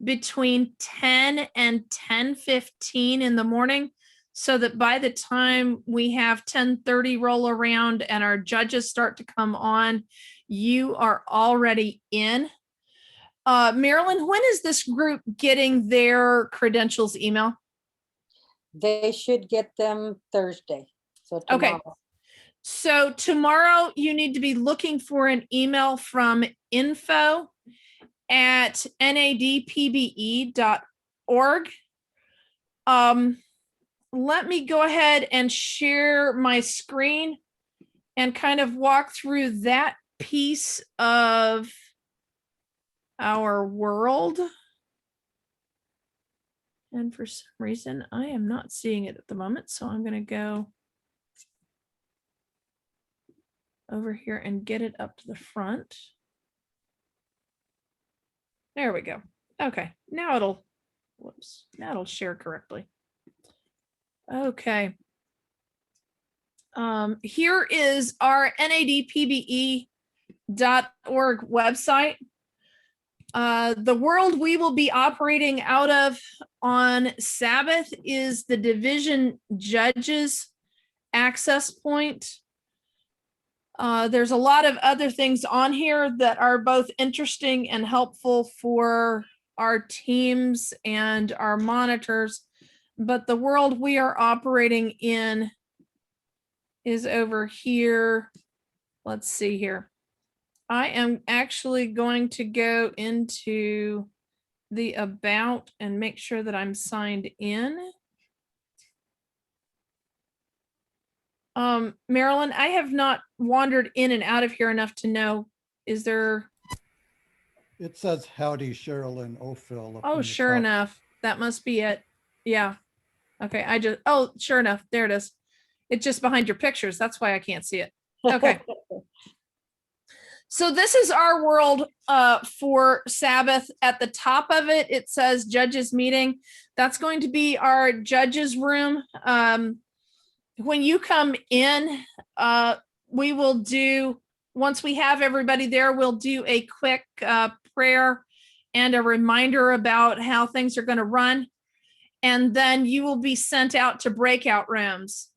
between 10 and 10:15 in the morning, so that by the time we have 10:30 roll around and our judges start to come on, you are already in. Marilyn, when is this group getting their credentials email? They should get them Thursday. So tomorrow. Okay. So tomorrow you need to be looking for an email from info@nadpbe.org. Let me go ahead and share my screen and kind of walk through that piece of our world. And for some reason, I am not seeing it at the moment. So I'm going to go over here and get it up to the front. There we go. Okay, now it'll share correctly. Okay. Here is our NADPBE.org website. The world we will be operating out of on Sabbath is the division judges access point. There's a lot of other things on here that are both interesting and helpful for our teams and our monitors, but the world we are operating in is over here. Let's see here. I am actually going to go into the about and make sure that I'm signed in. Marilyn, I have not wandered in and out of here enough to know, is there? It says howdy, Sherilyn Ophil. Oh, sure enough. That must be it. Yeah. Okay. Oh, sure enough. There it is. It's just behind your pictures. That's why I can't see it. Okay. So this is our world for Sabbath. At the top of it, it says judges meeting. That's going to be our judges room. When you come in, we will do, once we have everybody there, we'll do a quick prayer and a reminder about how things are going to run. And then you will be sent out to breakout rooms.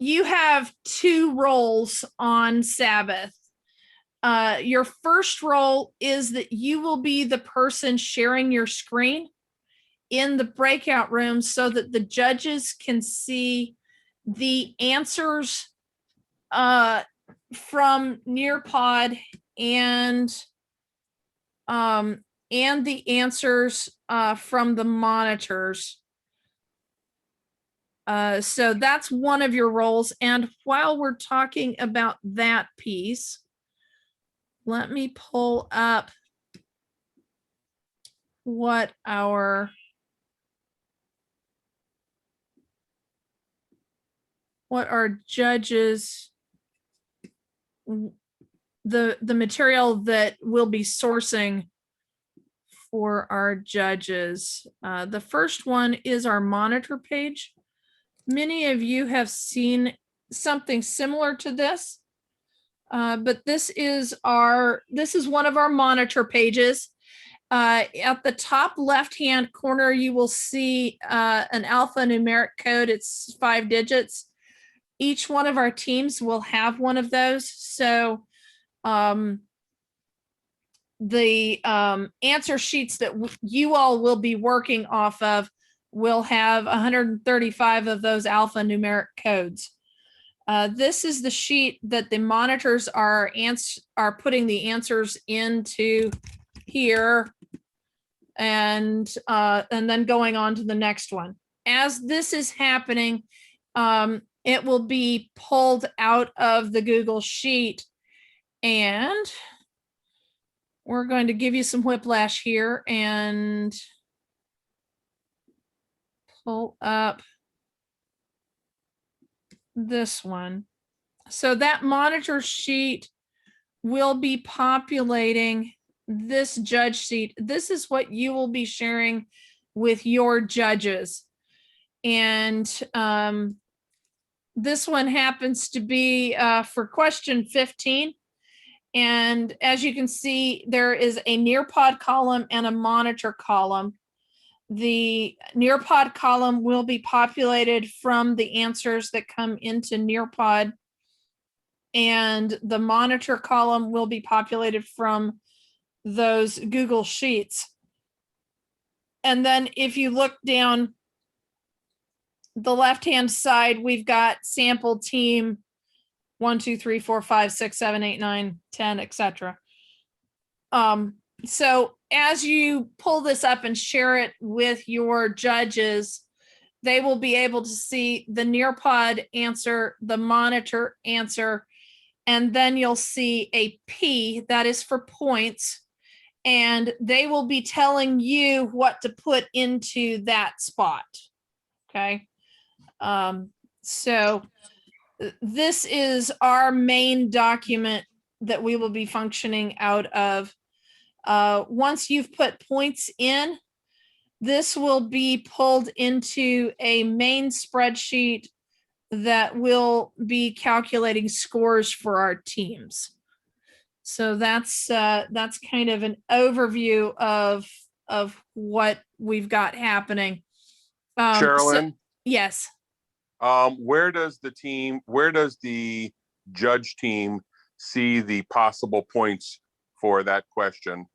You have 2 roles on Sabbath. Your first role is that you will be the person sharing your screen in the breakout room so that the judges can see the answers from Nearpod and the answers from the monitors. So that's one of your roles. And while we're talking about that piece, let me pull up what our judges, the material that we'll be sourcing for our judges. The first one is our monitor page. Many of you have seen something similar to this, but this is one of our monitor pages. At the top left-hand corner, you will see an alphanumeric code. It's 5 digits. Each one of our teams will have one of those. So the answer sheets that you all will be working off of will have 135 of those alphanumeric codes. This is the sheet that the monitors are putting the answers into here, and then going on to the next one. As this is happening, it will be pulled out of the Google Sheet, and we're going to give you some whiplash here and pull up this one. So that monitor sheet will be populating this judge sheet. This is what you will be sharing with your judges. And this one happens to be for question 15. And as you can see, there is a Nearpod column and a monitor column. The Nearpod column will be populated from the answers that come into Nearpod, and the monitor column will be populated from those Google Sheets. And then if you look down the left-hand side, we've got sample team 1, 2, 3, 4, 5, 6, 7, 8, 9, 10, etc. So as you pull this up and share it with your judges, they will be able to see the Nearpod answer, the monitor answer, and then you'll see a P, that is for points, and they will be telling you what to put into that spot. Okay. So this is our main document that we will be functioning out of. Once you've put points in, this will be pulled into a main spreadsheet that will be calculating scores for our teams. So that's kind of an overview of what we've got happening. Sherilyn, Yes. where does the judge team see the possible points for that question?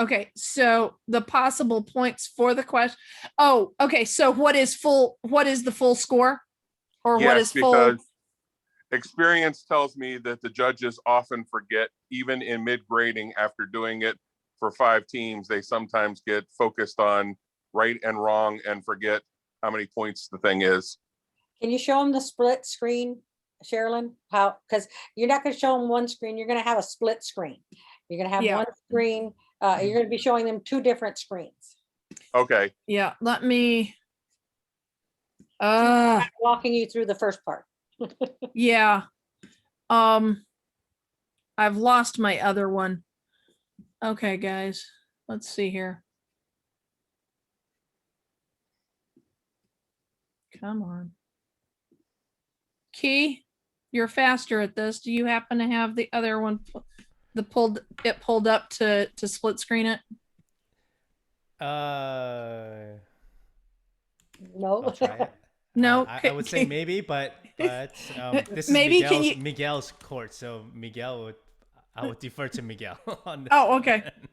Okay, so the possible points for the question. Oh, okay. So what is the full score? Or what Yes, is full? because experience tells me that the judges often forget, even in mid-grading, after doing it for 5 teams, they sometimes get focused on right and wrong and forget how many points the thing is. Can you show them the split screen, Sherilyn? How, because you're not going to show them one screen, you're going to have a split screen. You're going to have Yeah. one screen, you're going to be showing them 2 different screens. Okay, Yeah, let me. Walking you through the first part. Yeah. I've lost my other one. Okay, guys, let's see here. Come on. Key, you're faster at this. Do you happen to have the other one, pulled up to split screen it? No. I'll try it. No, I would say maybe, but this is Maybe, can you- Miguel's court, so I would defer to Miguel on this. Oh, okay. one.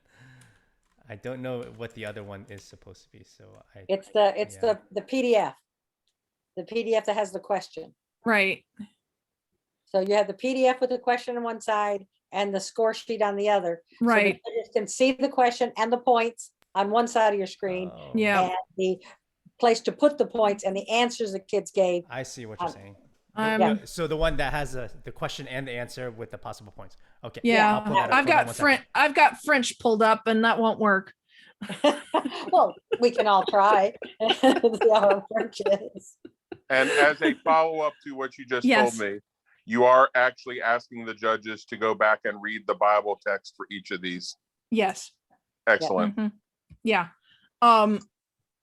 I don't know what the other one is supposed to be, so It's yeah. the PDF. The PDF that has the question. Right. So you have the PDF with the question on one side and the score sheet on the other. So the Right. judges can see the question and the points on one side of your screen, Oh, Yeah. and the place to put the points and the answers the kids gave. I see what you're saying. I'm- So the one that has the question and the answer with the possible points. Okay. Yeah, I'll pull that up. I've Hold on got one second. I've got French pulled up, and that won't work. Well, we can all try. See how it works. and as a follow-up to what you just Yes. told me, you are actually asking the judges to go back and read the Bible text for each of these. Yes. Excellent. Mhm. Yeah.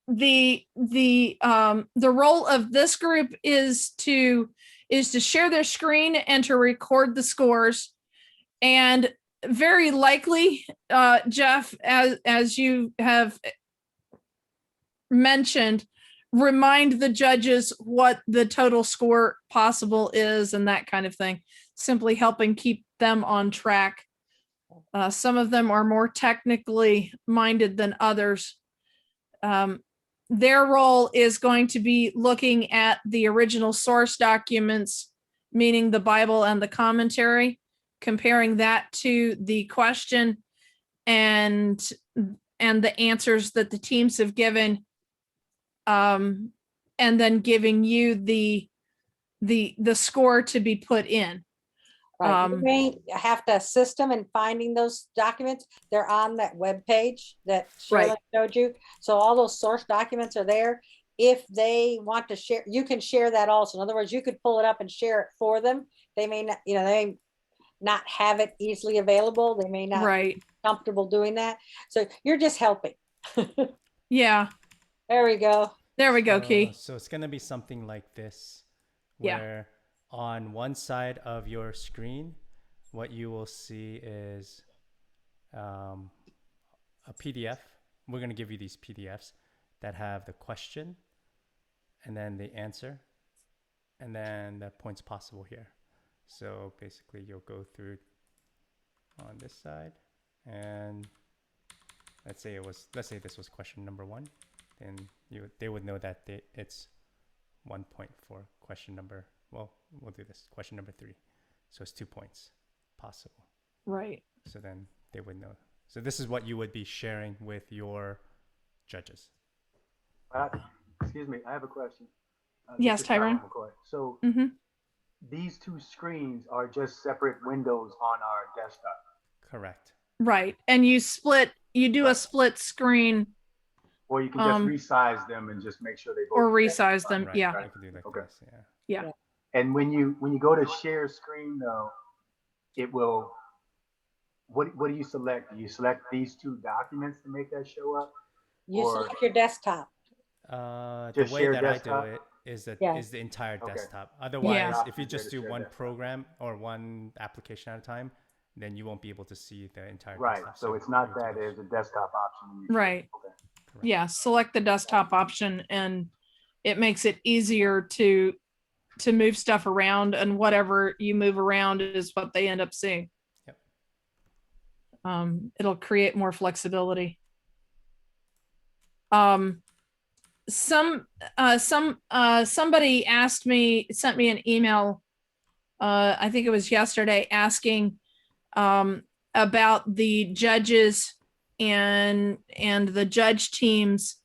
The role of this group is to share their screen and to record the scores, and very likely, Jeff, as you have mentioned, remind the judges what the total score possible is and that kind of thing, simply helping keep them on track. Some of them are more technically minded than others. Their role is going to be looking at the original source documents, meaning the Bible and the commentary, comparing that to the question and the answers that the teams have given, and then giving you the score to be put in. Right, you may have to assist them in finding those documents. They're on that web page that Sherilyn Right. showed you. So all those source documents are there. If they want to share, you can share that also. In other words, you could pull it up and share it for them. They may not, they may not have it easily available. They may not Right. be comfortable doing that. So you're just helping. Yeah. There we go. There we go, Key. So it's gonna be something like this, Yeah. where on one side of your screen, what you will see is a PDF. We're going to give you these PDFs that have the question and then the answer and then the points possible here. So basically you'll go through on this side, and let's say this was question number 1, then they would know that it's 1 point for question number, well, we'll do this, question number 3. So it's 2 points possible. Right. So then they would know. So this is what you would be sharing with your judges. Excuse me, I have a question. Yes, this is Tyrone. McCoy. So Mm-hmm. these 2 screens are just separate windows on our desktop. Correct. Right. And you do a Right. split screen Or you can just resize them and just make sure they both. or resize them. Right. Yeah. You can do like Okay. this. Yeah. Yeah. And when you go to share screen though, it will. What do you select? Do you select these 2 documents to make that show up? You Or- select your desktop. The Just way share that desktop? I do it is Yeah. the entire Okay. desktop. Otherwise, Yeah. if you just do Share one desktop. program or one application at a time, then you won't be able to see the entire Right. desktop. So it's not you do that this. there's a desktop option. when you Right. Okay. Correct. Yeah. Select the desktop option, and it makes it easier to move stuff around, and whatever you move around is what they end up seeing. Yep. It'll create more flexibility. Somebody sent me an email, I think it was yesterday, asking about the judges and the judge teams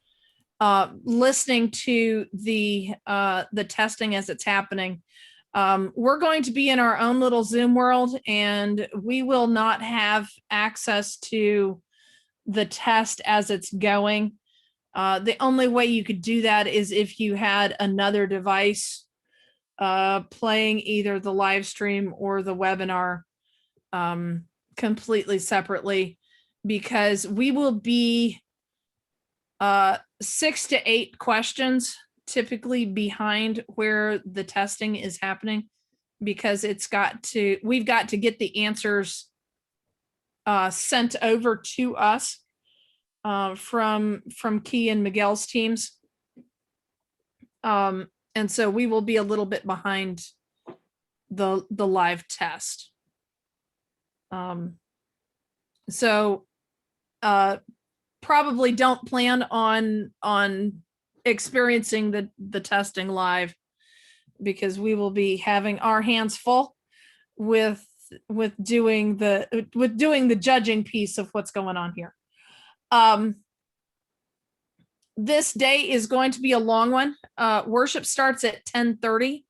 listening to the testing as it's happening. We're going to be in our own little Zoom world, and we will not have access to the test as it's going. The only way you could do that is if you had another device playing either the live stream or the webinar completely separately, because we will be 6 to 8 questions typically behind where the testing is happening, because we've got to get the answers sent over to us from Key and Miguel's teams. And so we will be a little bit behind the live test. So probably don't plan on experiencing the testing live, because we will be having our hands full with doing the judging piece of what's going on here. This day is going to be a long one. Worship starts at 10:30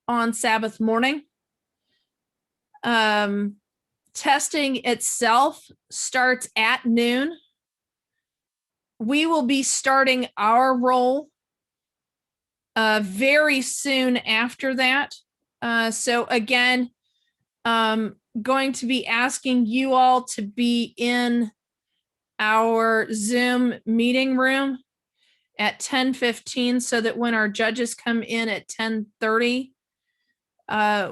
on Sabbath morning. Testing itself starts at noon. We will be starting our roll very soon after that. So again, going to be asking you all to be in our Zoom meeting room at 10:15, so that when our judges come in at 10:30,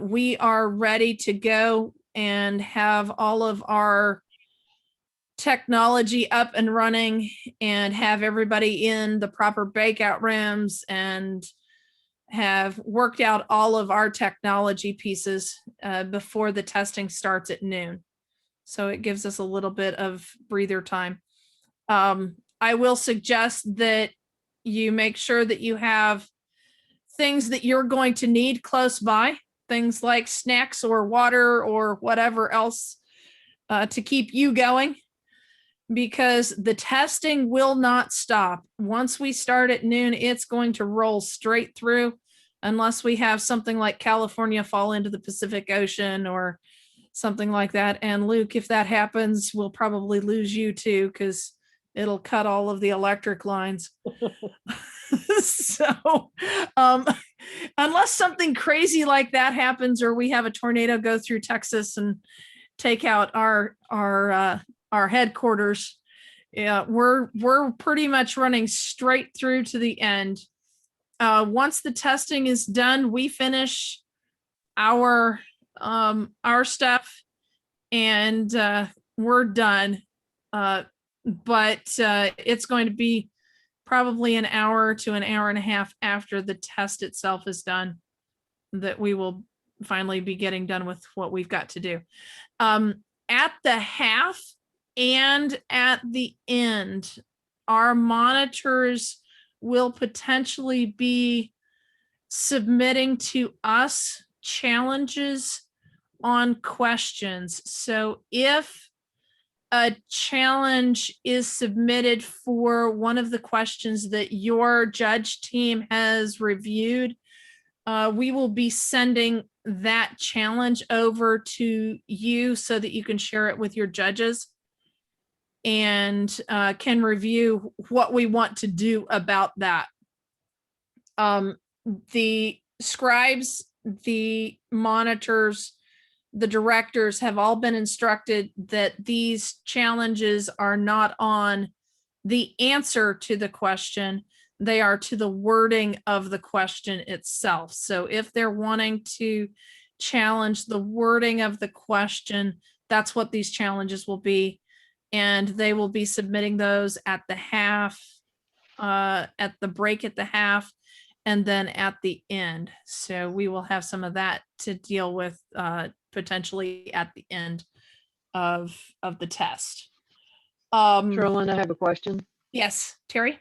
we are ready to go and have all of our technology up and running, and have everybody in the proper breakout rooms, and have worked out all of our technology pieces before the testing starts at noon. So it gives us a little bit of breather time. I will suggest that you make sure that you have things that you're going to need close by, things like snacks or water or whatever else to keep you going, because the testing will not stop. Once we start at noon, it's going to roll straight through, unless we have something like California fall into the Pacific Ocean or something like that. And Luke, if that happens, we'll probably lose you too, because it'll cut all of the electric lines. So unless something crazy like that happens, or we have a tornado go through Texas and take out our headquarters, yeah, we're pretty much running straight through to the end. Once the testing is done, we finish our stuff, and we're done. But it's going to be probably an hour to an hour and a half after the test itself is done that we will finally be getting done with what we've got to do. At the half and at the end, our monitors will potentially be submitting to us challenges on questions. So if a challenge is submitted for one of the questions that your judge team has reviewed, we will be sending that challenge over to you so that you can share it with your judges and can review what we want to do about that. The scribes, the monitors, the directors have all been instructed that these challenges are not on the answer to the question, they are to the wording of the question itself. So if they're wanting to challenge the wording of the question, that's what these challenges will be. And they will be submitting those at the half, at the break at the half, and then at the end. So we will have some of that to deal with potentially at the end of the test. Carolyn, I have a question. Yes, Terry?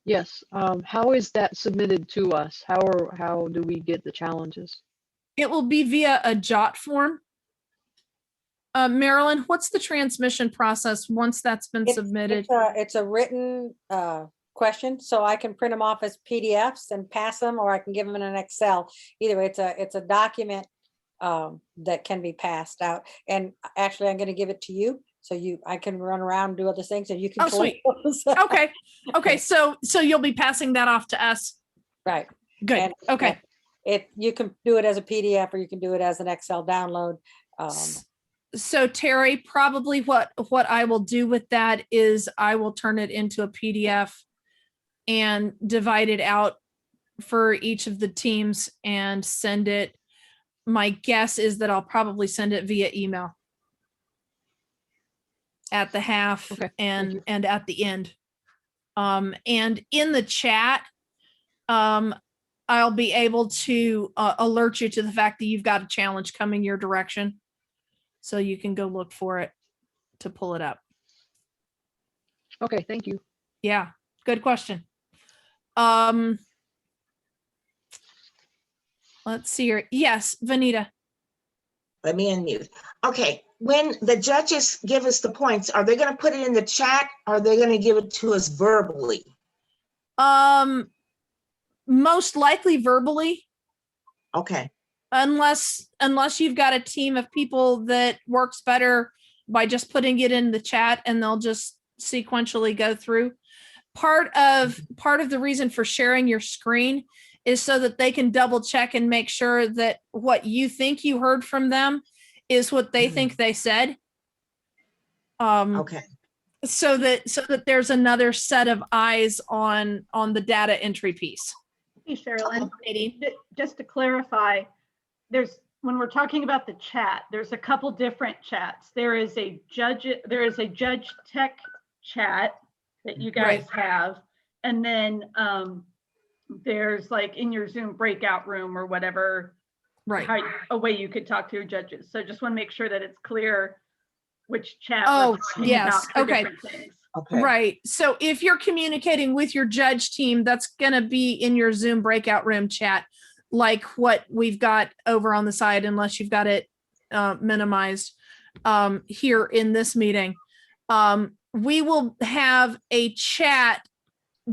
Yes. How is that submitted to us? How do we get the challenges? It will be via a JOT form. Marilyn, what's the transmission process once that's been submitted? It's a written question, so I can print them off as PDFs and pass them, or I can give them in an Excel. Either way, it's a document that can be passed out. And actually, I'm going to give it to you, so I can run around and do other things, and you can. Oh, sweet. those. Okay. So you'll be passing that off to us. Right. Good. And, Okay. You can do it as a PDF, or you can do it as an Excel download. So Terry, probably what I will do with that is I will turn it into a PDF and divide it out for each of the teams and send it. My guess is that I'll probably send it via email at the half. Okay, and at the end. And in the chat, I'll be able to alert you to the fact that you've got a challenge coming your direction. So you can go look for it to pull it up. Okay, thank you. Yeah, good question. Let's see here. Yes, Vanita. Let me unmute. Okay, when the judges give us the points, are they going to put it in the chat? Or are they going to give it to us verbally? Most likely verbally. Okay. Unless you've got a team of people that works better by just putting it in the chat and they'll just sequentially go through. Part of the reason for sharing your screen is so that they can double check and make sure that what you think you heard from them is what they think they said. Okay. So that there's another set of eyes on the data entry piece. Hey, Sherilyn, Katie. just to clarify, when we're talking about the chat, there's a couple different chats. There is a judge tech chat that you guys have, and then there's like in your Zoom breakout room or whatever, a way you could talk to your judges. So just want to make sure that it's clear which chat we're talking about for different things. Okay. Right. So if you're communicating with your judge team, that's going to be in your Zoom breakout room chat, like what we've got over on the side, unless you've got it minimized here in this meeting. We will have a chat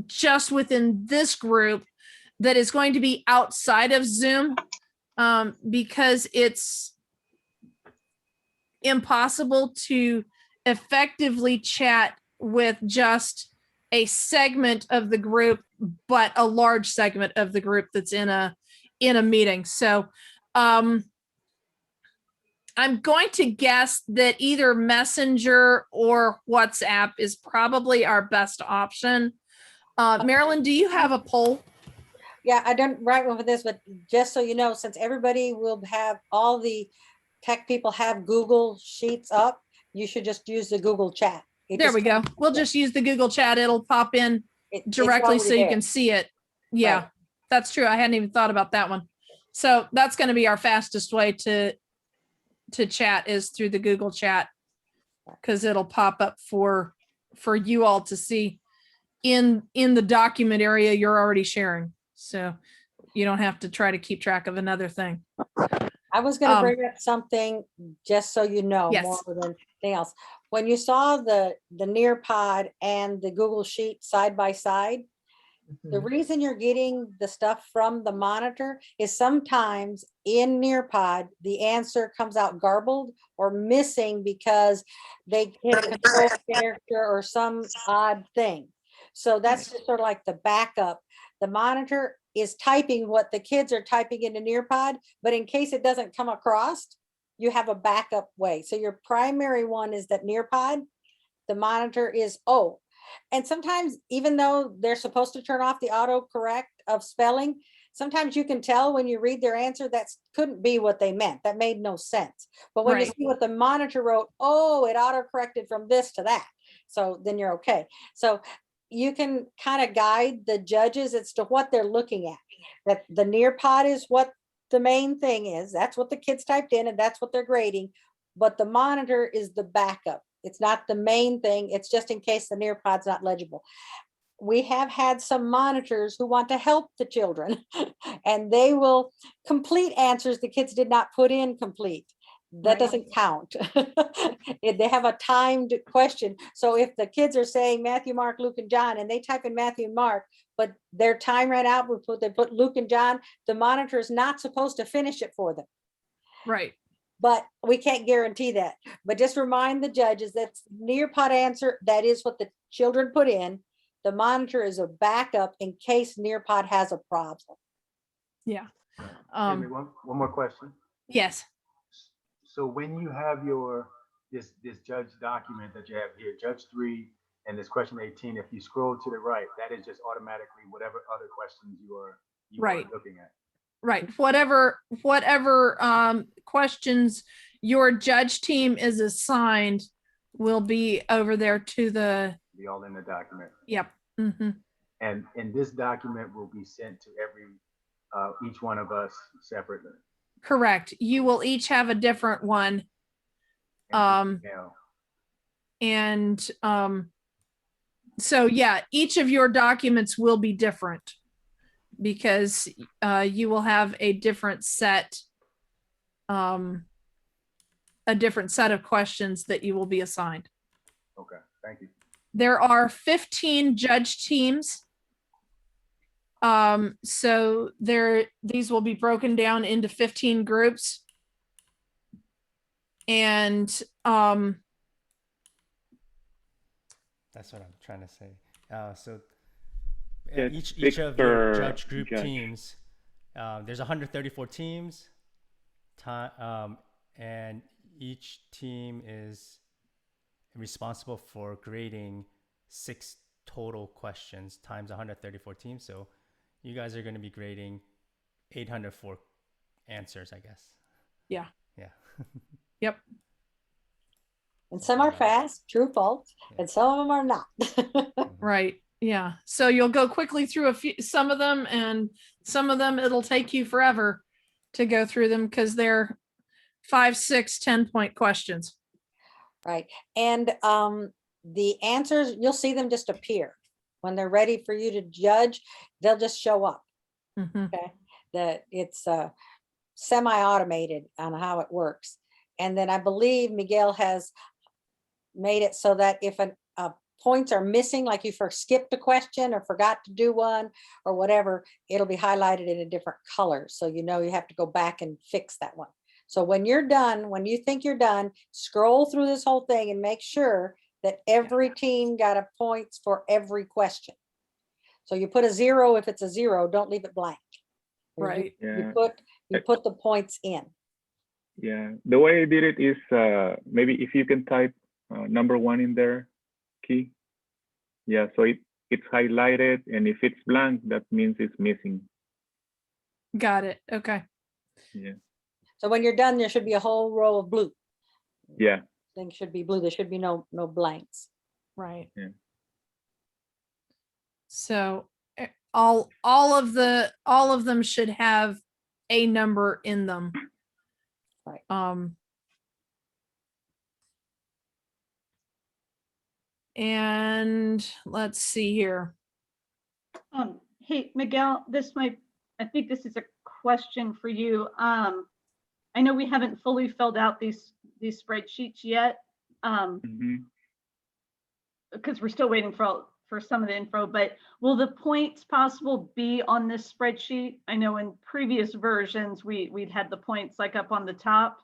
just within this group that is going to be outside of Zoom because it's impossible to effectively chat with just a segment of the group, but a large segment of the group that's in a meeting. So I'm going to guess that either Messenger or WhatsApp is probably our best option. Marilyn, do you have a poll? Yeah, I don't write one for this, but just so you know, since everybody will have, all the tech people have Google Sheets up, you should just use the Google chat. It There just we go. comes- We'll just use the Google chat. It'll pop in it's directly so already you there. can see it. Yeah, Right. that's true. I hadn't even thought about that one. So that's going to be our fastest way to chat is through the Google chat, because it'll pop up for you all to see in the document area you're already sharing. So you don't have to try to keep track of another thing. I was gonna Um, bring up something, just so you know, Yes. more than anything else. When you saw the Nearpod and the Google Sheet side by side, the reason you're getting the stuff from the monitor is sometimes in Nearpod, the answer comes out garbled or missing because they hit a control character or some odd thing. So that's just sort of like the backup. The monitor is typing what the kids are typing into Nearpod, but in case it doesn't come across, you have a backup way. So your primary one is that Nearpod. The monitor is O. And sometimes, even though they're supposed to turn off the autocorrect of spelling, sometimes you can tell when you read their answer that couldn't be what they meant. That made no sense. But when you Right. see what the monitor wrote, oh, it autocorrected from this to that. So then you're okay. So you can kind of guide the judges as to what they're looking at. That the Nearpod is what the main thing is. That's what the kids typed in and that's what they're grading. But the monitor is the backup. It's not the main thing. It's just in case the Nearpod's not legible. We have had some monitors who want to help the children and they will complete answers the kids did not put in complete. That Right. doesn't count. They have a timed question. So if the kids are saying Matthew, Mark, Luke, and John, and they type in Matthew and Mark, but their time ran out, they put Luke and John, the monitor is not supposed to finish it for them. Right. But we can't guarantee that. But just remind the judges that's Nearpod answer. That is what the children put in. The monitor is a backup in case Nearpod has a problem. Yeah. Amy, one more question. Yes. So when you have this judge document that you have here, Judge 3 and this question 18, if you scroll to the right, that is just automatically whatever other questions you are Right. looking at. Right. Whatever questions your judge team is assigned will be over there to the, Be all in the document. yep. Mm-hmm. And this document will be sent to each one of us separately. Correct. You will each have a different one. And so yeah, each of your documents will be different because you will have a different set of questions that you will be assigned. Okay, thank you. There are 15 judge teams. So these will be broken down into 15 groups. And that's what I'm trying to say. So Yeah, each of your Victor judge group Judge. teams, there's 134 teams, and each team is responsible for grading 6 total questions times 134 teams. So you guys are going to be grading 804 answers, I guess. yeah. Yeah. Yep. And some are fast, true, false, and some of them are not. Right. Yeah. So you'll go quickly through some of them, and some of them it'll take you forever to go through them because they're 5, 6, 10-point questions. Right. And the answers, you'll see them just appear. When they're ready for you to judge, they'll just show up. Mm-hmm. Okay. That it's semi-automated on how it works. And then I believe Miguel has made it so that if points are missing, like you skipped a question or forgot to do one or whatever, it'll be highlighted in a different color. So you know you have to go back and fix that one. So when you're done, when you think you're done, scroll through this whole thing and make sure that every team got a points for every question. So you put a 0 if it's a 0, don't leave it blank. Right. Yeah. You put the points in. Yeah, the way I did it is maybe if you can type number 1 in there, key. Yeah, so it's highlighted, and if it's blank, that means it's missing. Got it. Okay. Yeah. So when you're done, there should be a whole row of blue. Yeah. Things should be blue. There should be no blanks. Right. Yeah. So all of them should have a number in them. Right. And let's see here. Hey, Miguel, I think this is a question for you. I know we haven't fully filled out these spreadsheets yet, Mhm. because we're still waiting for some of the info, but will the points possible be on this spreadsheet? I know in previous versions, we'd had the points like up on the top.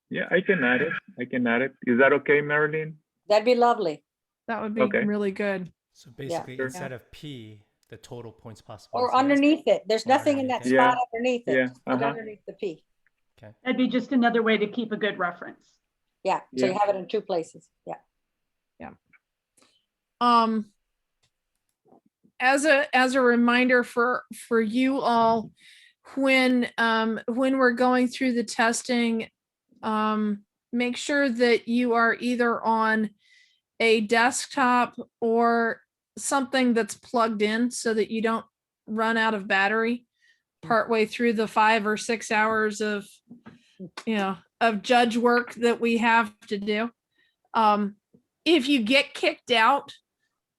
Yeah, I can add it. I can add it. Is that okay, Marilyn? That'd be lovely. That would be Okay. really good. So basically, Sure. instead of P, the total points possible. Or is yes? underneath it. There's Or nothing in that underneath it. spot Yeah. underneath it. Yeah, Put it uh-huh. underneath the P. That'd be just another way to keep a good reference. Yeah. So Yeah. you have it in two places. Yeah. As a reminder for you all, when we're going through the testing, make sure that you are either on a desktop or something that's plugged in so that you don't run out of battery partway through the 5 or 6 hours of judge work that we have to do. If you get kicked out,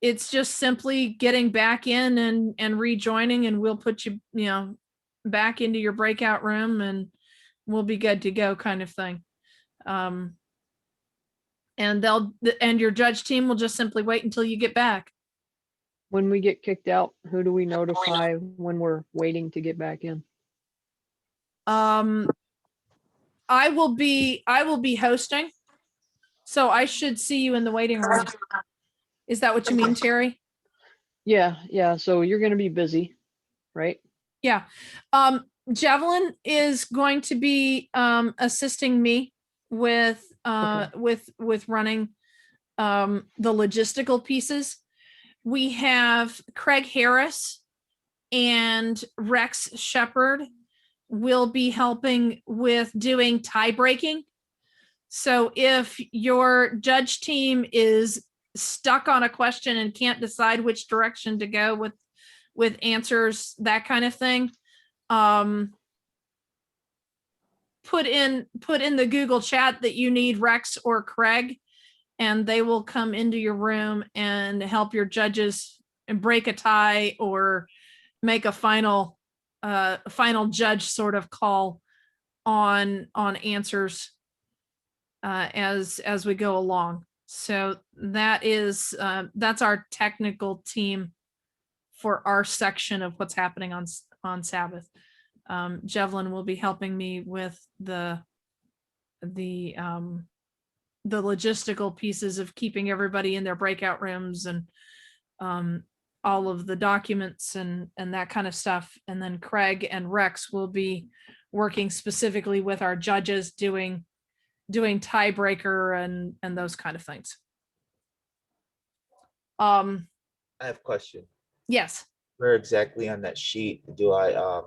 it's just simply getting back in and rejoining, and we'll put you back into your breakout room and we'll be good to go, kind of thing. And your judge team will just simply wait until you get back. When we get kicked out, who do we notify when we're waiting to get back in? I will be hosting, so I should see you in the waiting room. Is that what you mean, Terry? Yeah. So you're going to be busy, right? Yeah. Javelin is going to be assisting me with running the logistical pieces. We have Craig Harris and Rex Shepard will be helping with doing tie breaking. So if your judge team is stuck on a question and can't decide which direction to go with answers, that kind of thing, put in the Google chat that you need Rex or Craig, and they will come into your room and help your judges and break a tie or make a final judge sort of call on answers as we go along. So that's our technical team for our section of what's happening on Sabbath. Javelin will be helping me with the logistical pieces of keeping everybody in their breakout rooms and all of the documents and that kind of stuff. And then Craig and Rex will be working specifically with our judges doing tiebreaker and those kind of things. I have a question. Yes. Where exactly on that sheet do I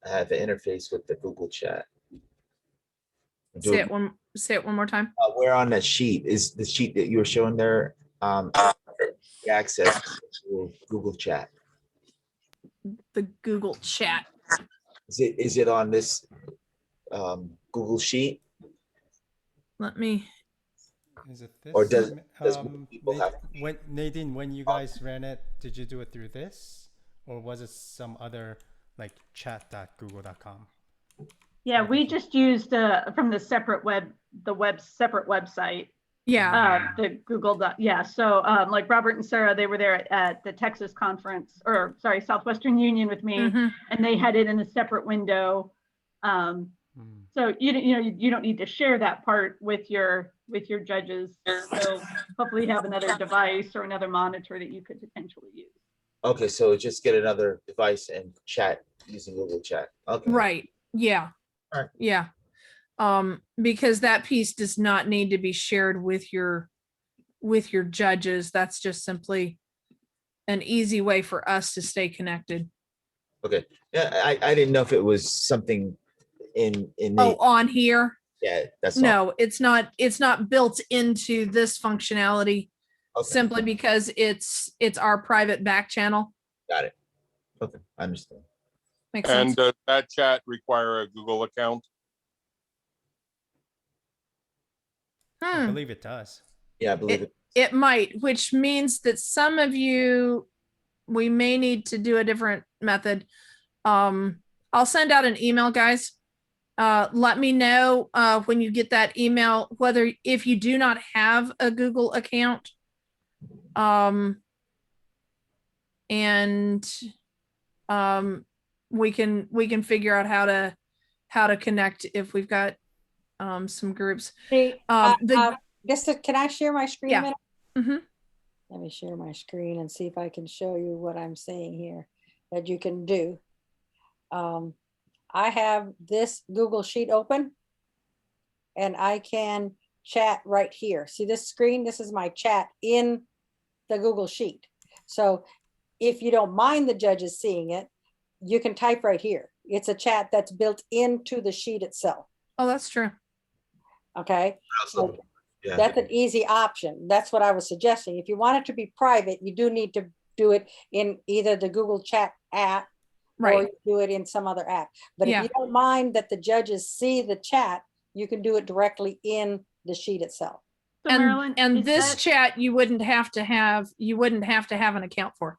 have an interface with the Google chat? Say it one more time. Where on that sheet is the sheet that you were showing there? Access to Google chat. The Google chat. Is it on this Google sheet? Let me. Is it this? Or does people have Nadine, when you guys ran it, did you do it through this, or was it some other like chat.google.com? Yeah, we just used from the separate separate website. Yeah. The Google. Yeah. So like Robert and Sarah, they were there at the Texas conference, or sorry, Southwestern Union with me, and they had it in a separate window. So you don't need to share that part with your judges. So hopefully you have another device or another monitor that you could potentially use. Okay, so just get another device and chat using Google Chat. Okay. Right. Yeah. All right. Yeah. Because that piece does not need to be shared with your judges. That's just simply an easy way for us to stay connected. Okay. Yeah, I didn't know if it was something in Oh, the, on here? yeah, that's all. No, it's not built into this functionality Okay, simply because it's our private back channel. got it. Okay, I understand. Makes sense. And does that chat require a Google account? I Hmm. believe it does. Yeah, I believe it. It might, which means that some of you, we may need to do a different method. I'll send out an email, guys. Let me know when you get that email, whether if you do not have a Google account. And we can figure out how to connect if we've got some groups. See, The can I share my screen? Yeah. a minute? Mm-hmm. Let me share my screen and see if I can show you what I'm saying here that you can do. I have this Google Sheet open and I can chat right here. See this screen? This is my chat in the Google Sheet. So if you don't mind the judges seeing it, you can type right here. It's a chat that's built into the sheet itself. Oh, that's true. Okay. So Yeah. that's an easy option. That's what I was suggesting. If you want it to be private, you do need to do it in either the Google Chat app or Right. you do it in some other app. But Yeah. if you don't mind that the judges see the chat, you can do it directly in the sheet itself. So Marilyn, And is this that- chat you wouldn't have to have an account for.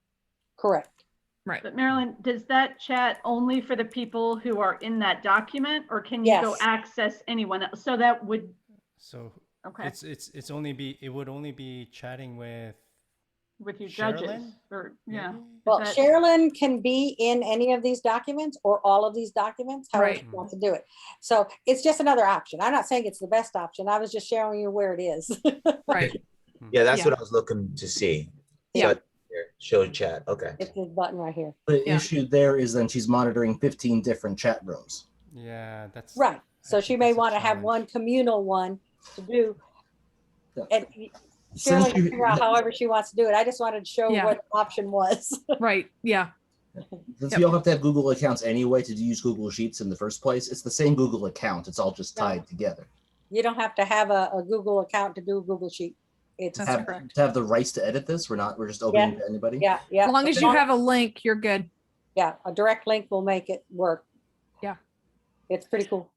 Correct. Right. But Marilyn, does that chat only for the people who are in that document, or can you go Yes. access anyone else? So that would, So okay, it would only be chatting with with your judges Sherilyn? or, yeah. Maybe? Is Well, that- Sherilyn can be in any of these documents or all of these documents, however Right. she wants to do it. So it's just another option. I'm not saying it's the best option. I was just showing you where it is. Right. Yeah, that's Yeah. what I was looking to see. Yeah. So, here, show chat. Okay. It's this button right here. The Yeah. issue there is then she's monitoring 15 different chat rooms. Yeah, that's Right. So I she think may that's a want to have challenge. one communal one to do. Yeah. And Since Sherilyn can you- figure out however she wants to do it. I just wanted to show Yeah. what the option was. Right. Yeah. Since Yep. we all have to have Google accounts anyway to use Google Sheets in the first place, it's the same Google account. It's all just No. tied together. You don't have to have a Google account to do a Google Sheet. It's That's Have, correct. to have the rights to edit this, we're just opening to anybody. yeah, yeah. As long as you have a link, you're good. Yeah, a direct link will make it work. Yeah. It's pretty cool.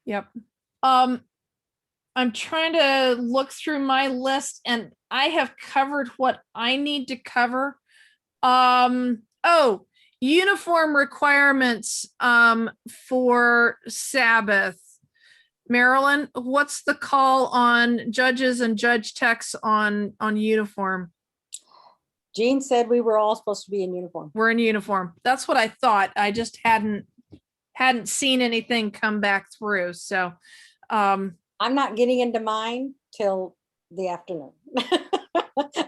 Yep. I'm trying to look through my list and I have covered what I need to cover. Oh, uniform requirements for Sabbath. Marilyn, what's the call on judges and judge techs on uniform? Jean said we were all supposed to be in uniform. We're in uniform. That's what I thought. I just hadn't seen anything come back through. So I'm not getting into mine till the afternoon.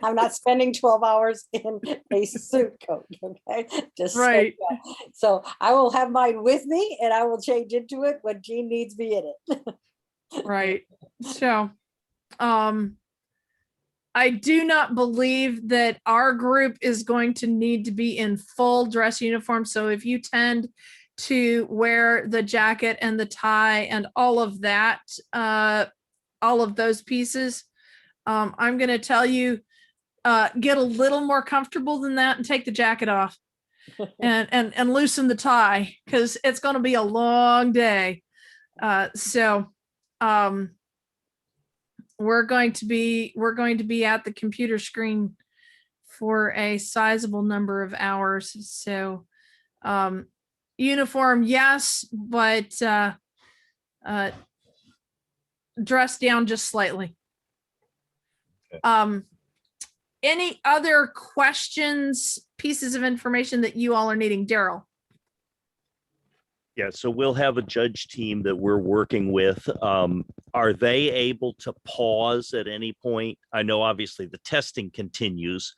I'm not spending 12 hours in a suit coat, okay? Just so Right. you know. So I will have mine with me and I will change into it when Jean needs me in it. right. So I do not believe that our group is going to need to be in full dress uniform. So if you tend to wear the jacket and the tie and all of that, all of those pieces, I'm going to tell you, get a little more comfortable than that and take the jacket off and loosen the tie because it's going to be a long day. So we're going to be at the computer screen for a sizable number of hours. So uniform, yes, but dress down just slightly. Any other questions, pieces of information that you all are needing? Daryl? Yeah, so we'll have a judge team that we're working with. Are they able to pause at any point? I know obviously the testing continues.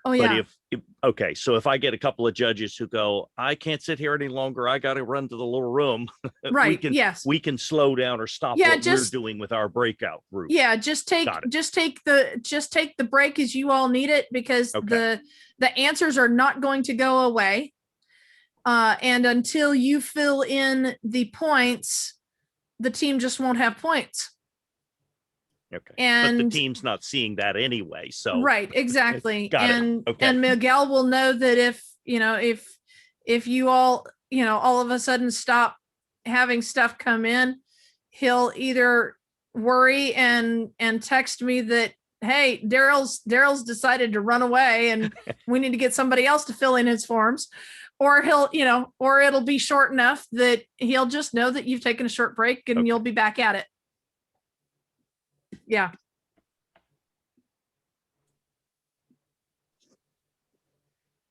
Oh, But yeah. okay, so if I get a couple of judges who go, I can't sit here any longer, I got to run to the little room. Right, yes. We can slow down or stop Yeah, what just- we're doing with our breakout group. Yeah, just take Got it. take the break as you all need it because Okay. the answers are not going to go away. And until you fill in the points, the team just won't have points. Okay. But the And team's not seeing that anyway. So right, exactly. Got it. And Okay. and Miguel will know that if you all, all of a sudden stop having stuff come in, he'll either worry and text me that, hey, Daryl's decided to run away and we need to get somebody else to fill in his forms. Or he'll, or it'll be short enough that he'll just know that you've taken a short break and you'll be back at it. Yeah.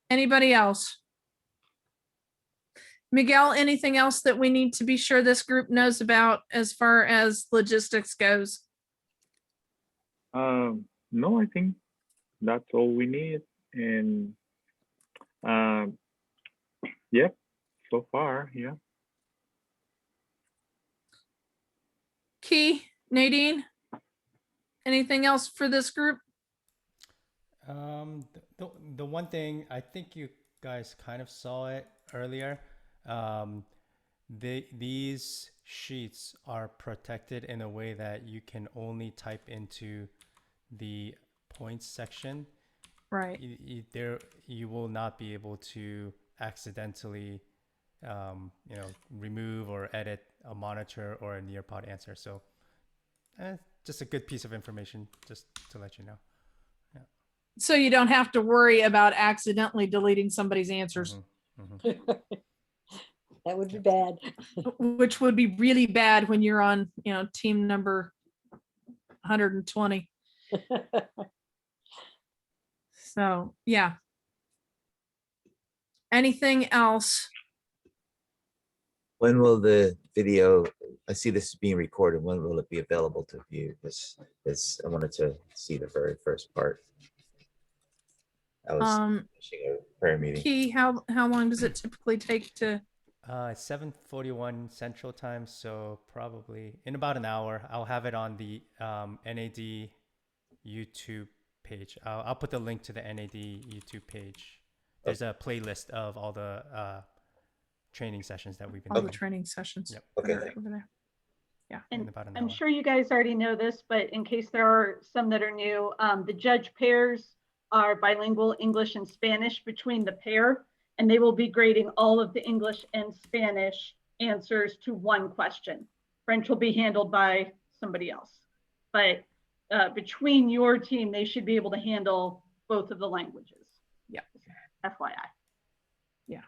Anybody else? Miguel, anything else that we need to be sure this group knows about as far as logistics goes? No, I think that's all we need. And yep, so far, yeah. Key, Nadine, anything else for this group? The one thing, I think you guys kind of saw it earlier. These sheets are protected in a way that you can only type into the points section. Right. You will not be able to accidentally, remove or edit a monitor or a Nearpod answer. So just a good piece of information just to let you know. Yeah. So you don't have to worry about accidentally deleting somebody's answers. That would be bad. Which would be really bad when you're on, team number 120. So, yeah. Anything else? When will the video, I see this is being recorded, when will it be available to view? This I wanted to see the very first part. I was finishing a prayer meeting. Key, how long does it typically take to? It's 7:41 Central Time, so probably in about an hour. I'll have it on the NAD YouTube page. I'll put the link to the NAD YouTube page. There's a playlist of all the training sessions that we've been doing. The training sessions. Yep. Okay. Over there. Yeah. And about an I'm hour. sure you guys already know this, but in case there are some that are new, the judge pairs are bilingual English and Spanish between the pair, and they will be grading all of the English and Spanish answers to one question. French will be handled by somebody else. But between your team, they should be able to handle both of the languages. Yeah. FYI. Yeah.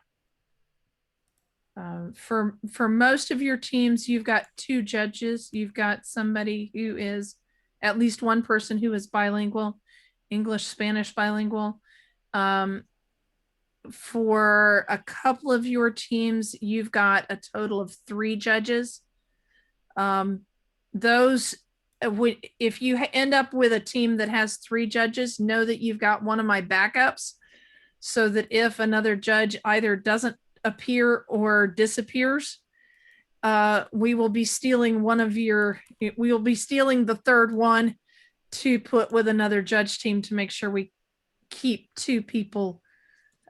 For most of your teams, you've got two judges. You've got somebody who is, at least one person who is bilingual, English, Spanish bilingual. For a couple of your teams, you've got a total of 3 judges. If you end up with a team that has 3 judges, know that you've got one of my backups, so that if another judge either doesn't appear or disappears, we will be stealing the third one to put with another judge team to make sure we keep 2 people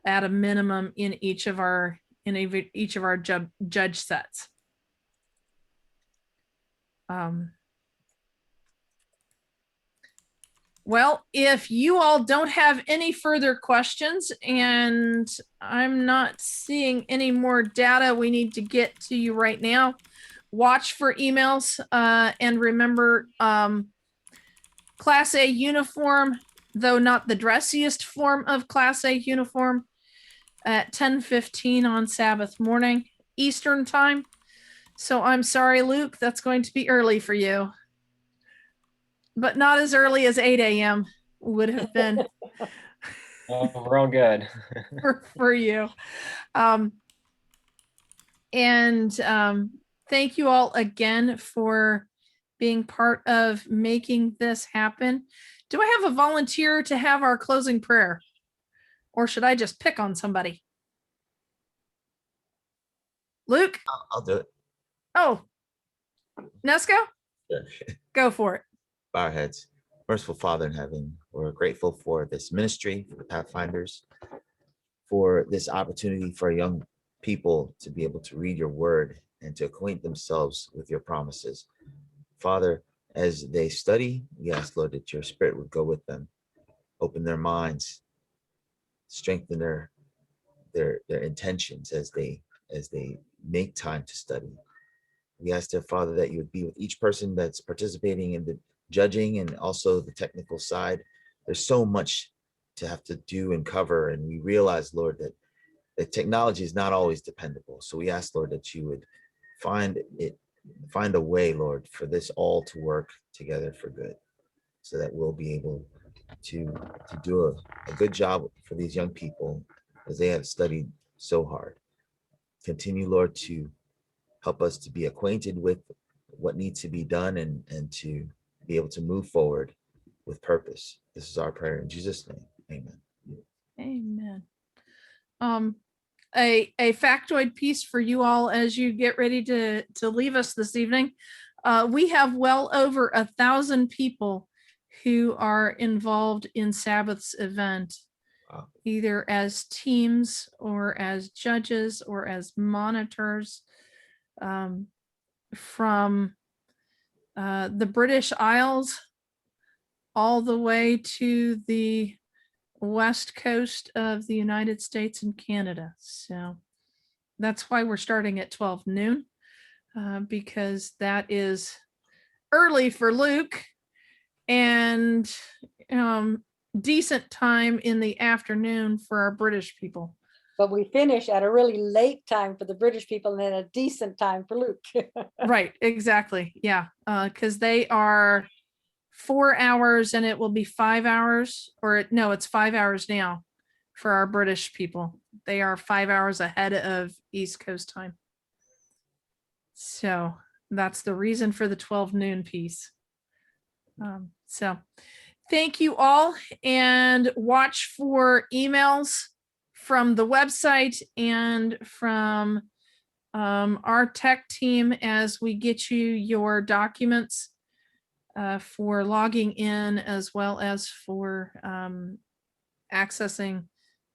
at a minimum in each of our judge sets. Well, if you all don't have any further questions, and I'm not seeing any more data we need to get to you right now, watch for emails, and remember, Class A uniform, though not the dressiest form of Class A uniform, at 10:15 on Sabbath morning, Eastern time. So I'm sorry, Luke, that's going to be early for you. But not as early as 8 a.m. would have been. Oh, we're all good. for you. Thank you all again for being part of making this happen. Do I have a volunteer to have our closing prayer? Or should I just pick on somebody? Luke? I'll do it. Oh, Nesco? Sure. Go for it. Bow our heads. Merciful Father in heaven, we're grateful for this ministry, for the Pathfinders, for this opportunity for a young people to be able to read your word and to acquaint themselves with your promises. Father, as they study, we ask, Lord, that your spirit would go with them, open their minds, strengthen their intentions as they make time to study. We ask, dear Father, that you would be with each person that's participating in the judging and also the technical side. There's so much to have to do and cover, and we realize, Lord, that the technology is not always dependable. So we ask, Lord, that you would find a way, Lord, for this all to work together for good, so that we'll be able to do a good job for these young people as they have studied so hard. Continue, Lord, to help us to be acquainted with what needs to be done and to be able to move forward with purpose. This is our prayer in Jesus' name. Amen. Amen. A factoid piece for you all as you get ready to leave us this evening. We have well over 1,000 people who are involved in Sabbath's event, either as teams or as judges or as monitors, from the British Isles all the way to the west coast of the United States and Canada. So that's why we're starting at 12 noon, because that is early for Luke and decent time in the afternoon for our British people. But we finish at a really late time for the British people and then a decent time for Luke. Right, exactly. Yeah, because they are 4 hours and it will be 5 hours, or no, it's 5 hours now for our British people. They are 5 hours ahead of East Coast time. So that's the reason for the 12 noon piece. So thank you all, and watch for emails from the website and from our tech team as we get you your documents for logging in, as well as for accessing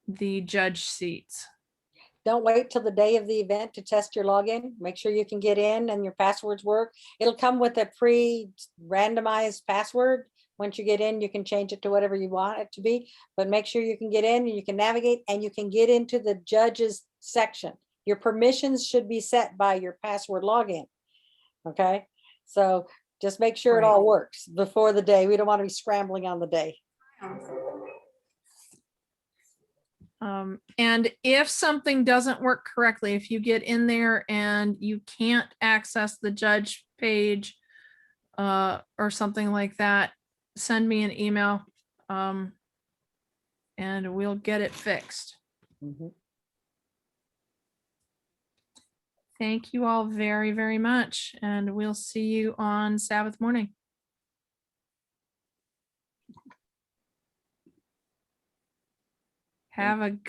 the judge seats. Don't wait till the day of the event to test your login. Make sure you can get in and your passwords work. It'll come with a pre-randomized password. Once you get in, you can change it to whatever you want it to be, but make sure you can get in and you can navigate and you can get into the judges section. Your permissions should be set by your password login. Okay, so just make sure it all works before the day. We don't want to be scrambling on the day. And if something doesn't work correctly, if you get in there and you can't access the judge page or something like that, send me an email and we'll get it fixed. Thank you all very, very much. And we'll see you on Sabbath morning. Have a good